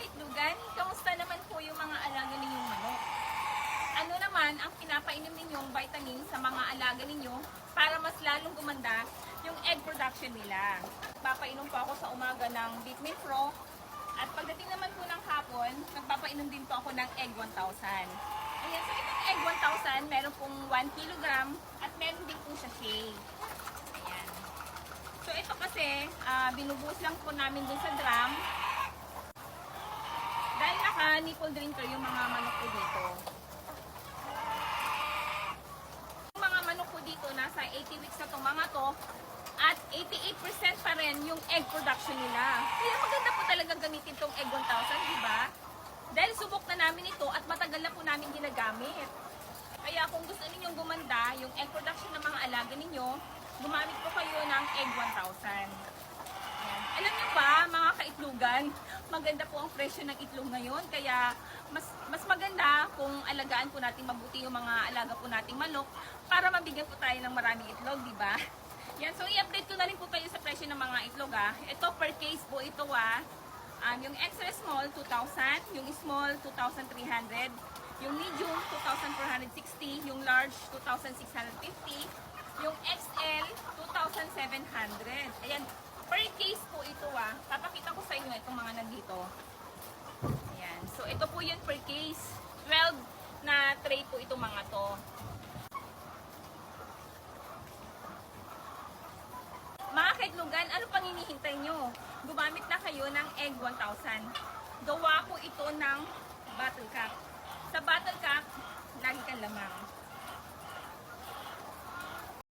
kaitlugan, kamusta naman po yung mga alaga ninyong manok? Ano naman ang pinapainom ninyong vitamin sa mga alaga ninyo para mas lalong gumanda yung egg production nila? Papainom po ako sa umaga ng Bitmin Pro at pagdating naman po ng hapon, nagpapainom din po ako ng Egg 1000. Ayan, so itong Egg 1000, meron pong 1 kilogram at meron din po siya shake. Ayan. So ito kasi, binubuhos lang po namin dun sa drum. Dahil naka-nipple drinker yung mga manok ko dito. Yung mga manok ko dito, nasa 80 weeks na itong mga to. At 88% pa rin yung egg production nila. Kaya maganda po talaga gamitin itong Egg 1000, di ba? Dahil subok na namin ito at matagal na po namin ginagamit. Kaya kung gusto ninyong gumanda yung egg production ng mga alaga ninyo, gumamit po kayo ng Egg 1000. Ayan. Alam niyo ba, mga kaitlugan, maganda po ang presyo ng itlog ngayon. Kaya mas maganda kung alagaan po natin mabuti yung mga alaga po nating manok para mabigyan po tayo ng maraming itlog, di ba? Yan, so i-update ko na rin po kayo sa presyo ng mga itlog Ito per case po ito yung extra small 2,000, yung small 2,300, yung medium 2,460, yung large 2,650, yung XL 2,700. Ayan, per case po ito Papakita ko sa inyo itong mga nandito. Ayan, so ito po yun per case. 12 na tray po itong mga to. Mga kaitlugan, ano pang hinihintay nyo? Gumamit na kayo ng Egg 1000. Gawa ko ito ng bottle cap. Sa bottle cap, lagi kang lamang.